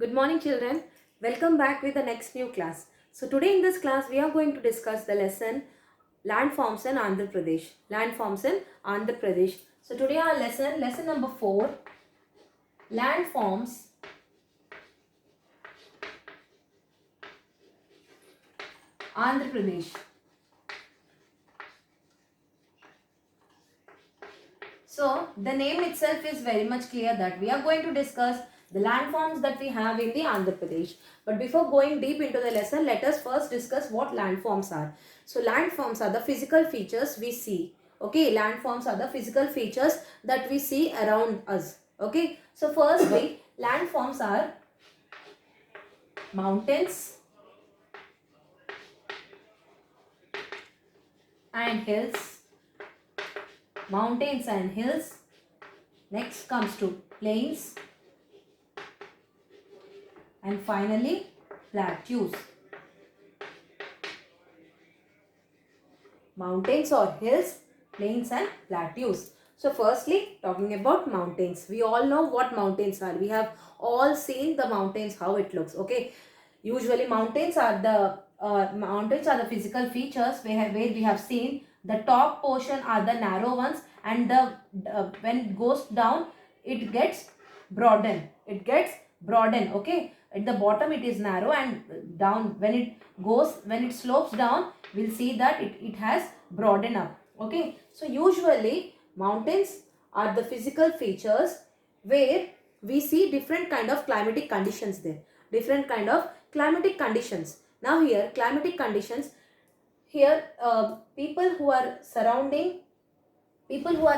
Good morning, children. Welcome back with the next new class. So today in this class we are going to discuss the lesson landforms in Andhra Pradesh. Landforms in Andhra Pradesh. So today our lesson number 4, landforms Andhra Pradesh. So the name itself is very much clear that we are going to discuss the landforms that we have in the Andhra Pradesh. But before going deep into the lesson, let us first discuss what landforms are. So landforms are the physical features we see. Okay, landforms are the physical features that we see around us. Okay, so firstly, landforms are mountains and hills. Mountains and hills. Next comes to plains. And finally, plateaus. Mountains or hills, plains and plateaus. So firstly, talking about mountains. We all know what mountains are. We have all seen the mountains, how it looks. Okay. Usually mountains are the physical features where we have seen the top portion are the narrow ones, and when it goes down it gets broaden. Okay, at the bottom it is narrow, and down when it slopes down, we'll see that it has broadened up. Okay, so usually mountains are the physical features where we see different kind of climatic conditions there. Different kind of climatic conditions. Now here climatic conditions, here people who are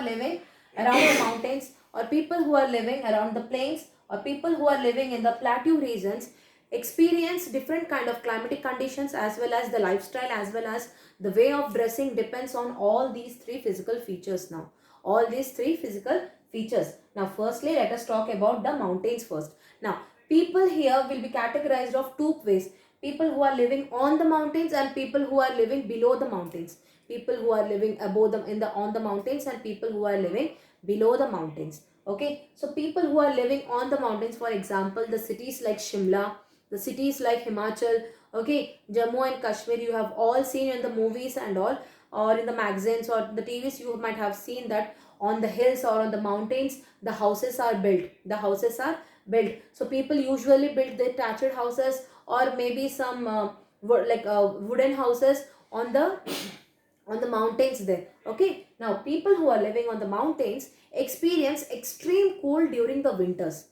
living around the mountains, or people who are living around the plains, or people who are living in the plateau regions experience different kind of climatic conditions, as well as the lifestyle, as well as the way of dressing depends on all these three physical features. Now all these three physical features. Now firstly, let us talk about the mountains first. Now people here will be categorized of two ways: people who are living on the mountains and people who are living below the mountains. People who are living above them on the mountains, and people who are living below the mountains. Okay, so people who are living on the mountains, for example, the cities like Shimla, the cities like Himachal, okay, Jammu and Kashmir, you have all seen in the movies and all, or in the magazines or the TVs, you might have seen that on the hills or on the mountains the houses are built. So people usually build their thatched houses, or maybe some wooden houses on the mountains there. Okay, now people who are living on the mountains experience extreme cool during the winters.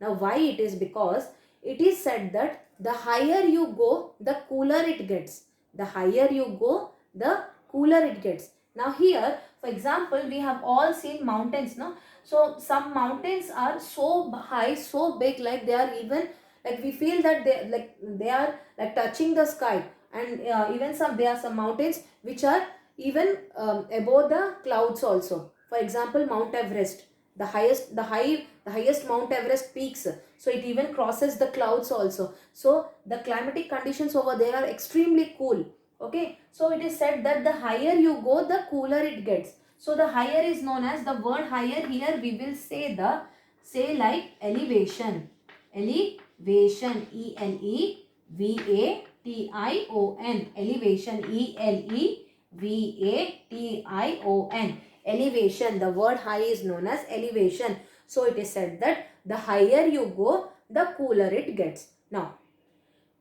Now why it is? Because it is said that the higher you go, the cooler it gets. The higher you go, the cooler it gets. Now here, for example, we have all seen mountains, no? So some mountains are so high, so big, like they are even, like we feel that they are like touching the sky. And even there are some mountains which are even above the clouds also. For example, Mount Everest, the highest Mount Everest peaks, so it even crosses the clouds also. So the climatic conditions over there are extremely cool. Okay, so it is said that the higher you go, the cooler it gets. So the higher is known as, the word higher here we will say like elevation. Elevation, Elevation, elevation, Elevation. Elevation, the word high is known as elevation. So it is said that the higher you go, the cooler it gets. Now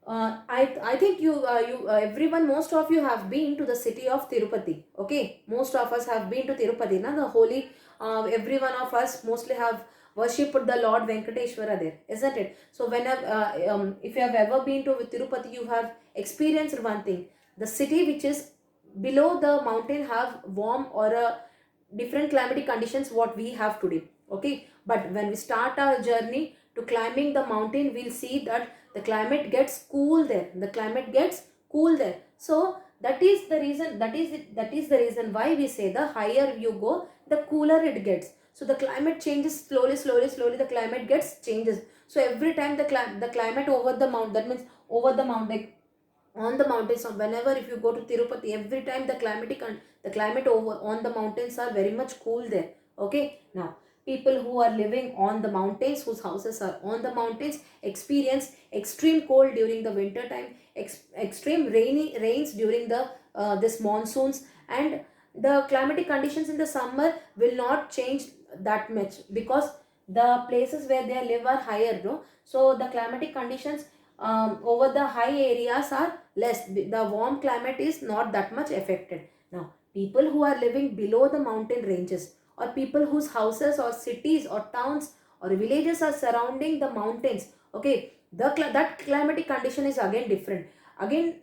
I think everyone, most of you have been to the city of Tirupati. Okay, most of us have been to Tirupati, na, the holy. Every one of us mostly have worshipped the Lord Venkateshwara there, isn't it? So whenever if you have ever been to Tirupati, you have experienced one thing: the city which is below the mountain have warm or a different climatic conditions what we have today. Okay, but when we start our journey to climbing the mountain, we'll see that the climate gets cool there. So that is the reason why we say the higher you go, the cooler it gets. So the climate changes slowly, the climate gets changes. So every time the climate over the mount, that means over the mountain, like on the mountains, or whenever if you go to Tirupati, every time the climate over on the mountains are very much cool there. Okay, now people who are living on the mountains, whose houses are on the mountains, experience extreme cold during the winter time, extreme rains during the this monsoons, and the climatic conditions in the summer will not change that much because the places where they live are higher, no? So the climatic conditions over the high areas are less. The warm climate is not that much affected. Now people who are living below the mountain ranges, or people whose houses or cities or towns or villages are surrounding the mountains, okay, that climatic condition is again different. Again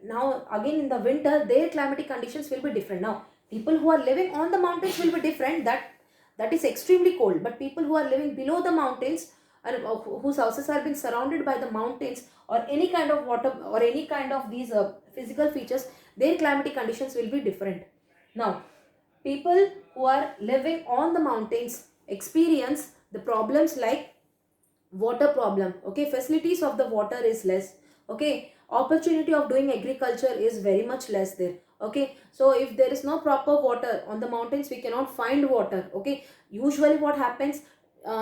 in the winter their climatic conditions will be different. Now people who are living on the mountains will be different, that is extremely cold. But people who are living below the mountains, and whose houses have been surrounded by the mountains, or any kind of water, or any kind of these physical features, their climatic conditions will be different. Now people who are living on the mountains experience the problems like water problem, okay, facilities of the water is less, okay, opportunity of doing agriculture is very much less there, okay. So if there is no proper water on the mountains, we cannot find water, okay. Usually what happens,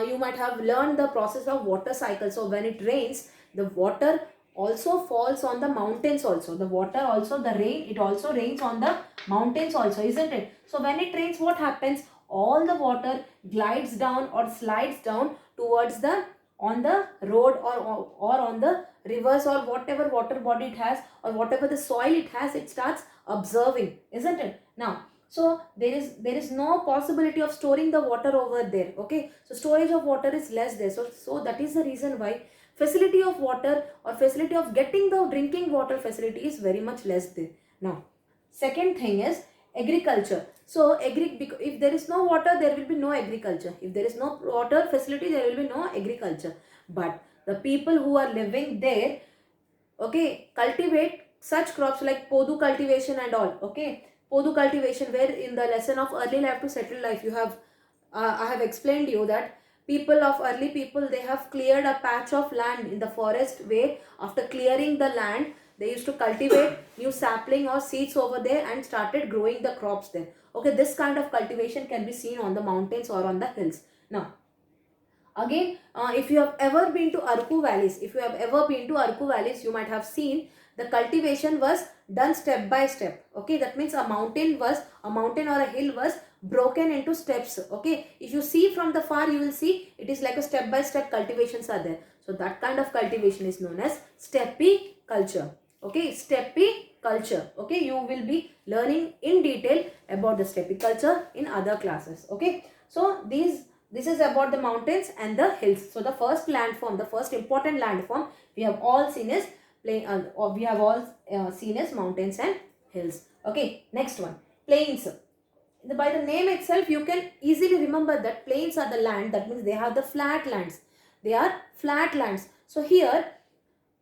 you might have learned the process of water cycle. So when it rains, the water also falls on the mountains also, the water also, the rain, it also rains on the mountains also, isn't it? So when it rains, what happens, all the water glides down or slides down towards the on the road, or on the rivers, or whatever water body it has, or whatever the soil it has, it starts observing, isn't it? Now so there is no possibility of storing the water over there, okay. So storage of water is less there. So that is the reason why facility of water, or facility of getting the drinking water facility is very much less there. Now second thing is agriculture. So if there is no water, there will be no agriculture. If there is no water facility, there will be no agriculture. But the people who are living there, okay, cultivate such crops like podu cultivation and all, okay. Podu cultivation, where in the lesson of early life to settled life, you have I have explained you that early people, they have cleared a patch of land in the forest, where after clearing the land, they used to cultivate new sapling or seeds over there and started growing the crops there, okay. This kind of cultivation can be seen on the mountains or on the hills. Now again, if you have ever been to Arku valleys, you might have seen the cultivation was done step by step, okay. That means a mountain or a hill was broken into steps, okay. If you see from the far, you will see it is like a step by step cultivations are there. So that kind of cultivation is known as steppe culture, okay. Steppe culture, okay. You will be learning in detail about the steppe culture in other classes, okay. So this is about the mountains and the hills. So the first landform, the first important landform we have all seen is mountains and hills. Okay, next one, plains. By the name itself, you can easily remember that plains are the land. That means they have the flat lands. They are flat lands. So here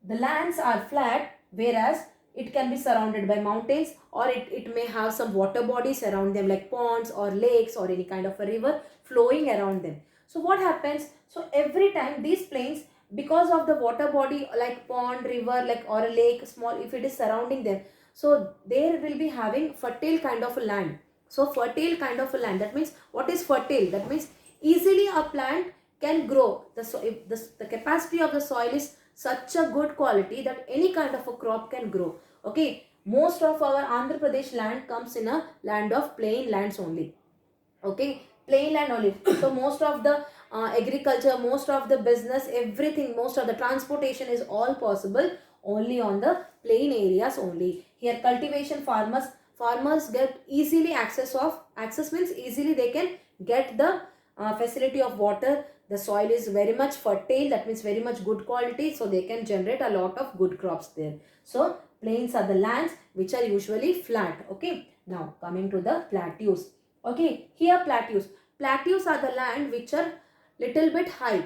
the lands are flat, whereas it can be surrounded by mountains, or it may have some water bodies around them like ponds or lakes or any kind of a river flowing around them. So what happens? So every time these plains, because of the water body like pond, river, like or a lake, small, if it is surrounding them, so there will be having fertile kind of a land. So fertile kind of a land, that means what is fertile? That means easily a plant can grow. If the capacity of the soil is such a good quality that any kind of a crop can grow, okay. Most of our Andhra Pradesh land comes in a land of plain lands only, okay, plain land only. So most of the agriculture, most of the business, everything, most of the transportation is all possible only on the plain areas only. Here cultivation, farmers get easily access means easily they can get the facility of water. The soil is very much fertile, that means very much good quality, so they can generate a lot of good crops there. So plains are the lands which are usually flat, okay. Now coming to the plateaus, okay. Here plateaus are the land which are little bit high.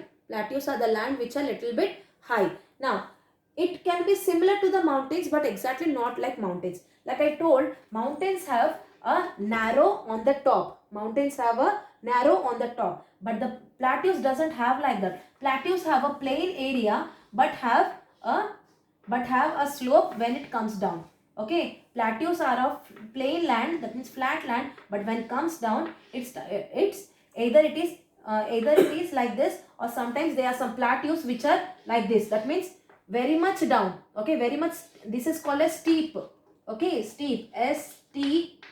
Now it can be similar to the mountains, but exactly not like mountains. Like I told, mountains have a narrow on the top, but the plateaus doesn't have like that. Plateaus have a plain area but have a slope when it comes down, okay. Plateaus are of plain land, that means flat land, but when it comes down, it's either it is either it is like this, or sometimes there are some plateaus which are like this. That means very much down. Okay, very much. This is called as steep. Okay, steep, steep,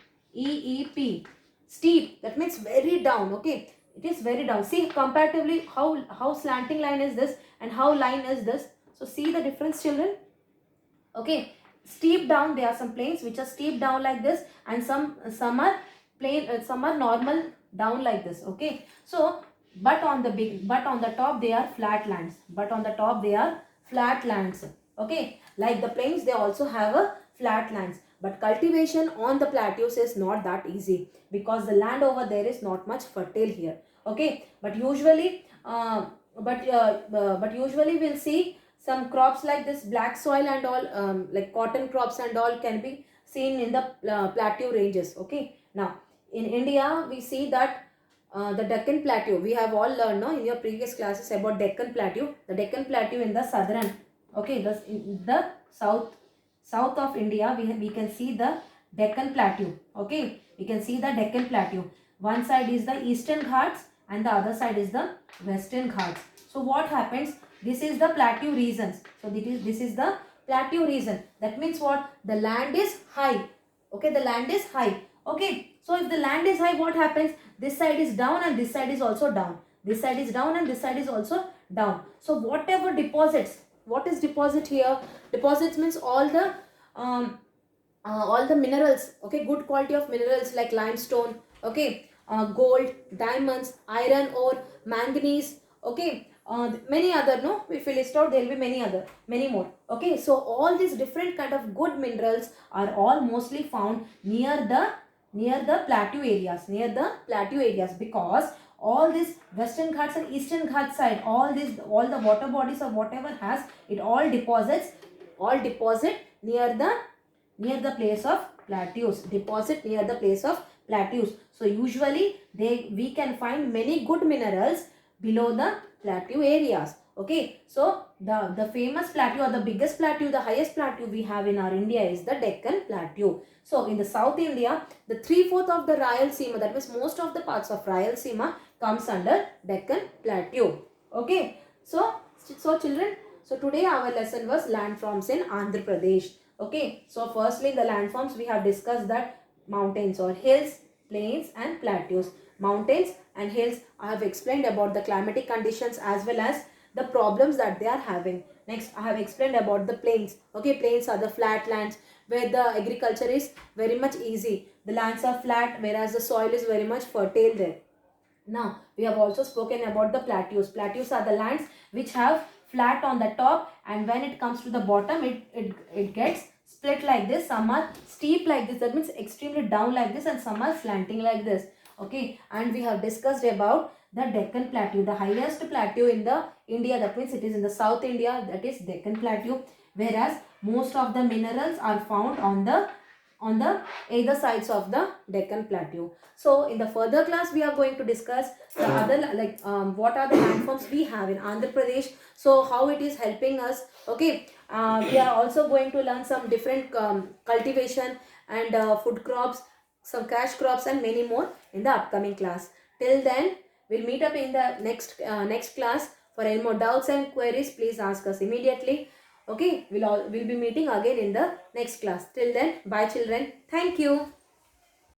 steep. That means very down. Okay, it is very down. See comparatively how slanting line is this and how line is this. So see the difference, children. Okay, steep down, there are some plains which are steep down like this, and some are plain, some are normal down like this. Okay, so but on the top they are flat lands. But on the top they are flat lands. Okay, like the plains, they also have a flat lands. But cultivation on the plateaus is not that easy, because the land over there is not much fertile here. Okay, but usually we'll see some crops like this black soil and all, like cotton crops and all, can be seen in the plateau ranges. Okay, now in India we see that the Deccan Plateau, we have all learned, no, in your previous classes about Deccan Plateau. The Deccan Plateau in the southern, okay, in the south of India, we can see the Deccan Plateau. Okay, we can see the Deccan Plateau. One side is the Eastern Ghats and the other side is the Western Ghats. So what happens? This is the plateau regions. So this is the plateau region. That means what? The land is high. Okay, the land is high. Okay, so if the land is high, what happens? This side is down and this side is also down. This side is down and this side is also down. So whatever deposits, what is deposit here? Deposits means all the minerals. Okay, good quality of minerals like limestone. Okay, gold, diamonds, iron ore, manganese. Okay, many other, no, if we list out, there will be many more. Okay, so all these different kind of good minerals are all mostly found near the plateau areas, because all this Western Ghats and Eastern Ghats side, all the water bodies or whatever has, it all deposit near the place of plateaus. So usually we can find many good minerals below the plateau areas. Okay, so the famous plateau, or the biggest plateau, the highest plateau we have in our India is the Deccan Plateau. So in the South India, the 3/4 of the Rayalaseema, that means most of the parts of Rayalaseema, comes under Deccan Plateau. Okay, so children, so today our lesson was landforms in Andhra Pradesh. Okay, so firstly the landforms we have discussed that mountains or hills, plains and plateaus. Mountains and hills, I have explained about the climatic conditions as well as the problems that they are having. Next, I have explained about the plains. Okay, plains are the flat lands where the agriculture is very much easy. The lands are flat, whereas the soil is very much fertile there. Now, we have also spoken about the plateaus. Plateaus are the lands which have flat on the top, and when it comes to the bottom, it gets split like this. Some are steep like this, that means extremely down like this, and some are slanting like this. Okay, and we have discussed about the Deccan Plateau, the highest plateau in the India, that means it is in the South India, that is Deccan Plateau, whereas most of the minerals are found on the either sides of the Deccan Plateau. So in the further class we are going to discuss the other, like what are the landforms we have in Andhra Pradesh, so how it is helping us. Okay, we are also going to learn some different cultivation and food crops, some cash crops and many more in the upcoming class. Till then, we'll meet up in the next class. For any more doubts and queries, please ask us immediately. Okay, we'll be meeting again in the next class. Till then, bye children. Thank you.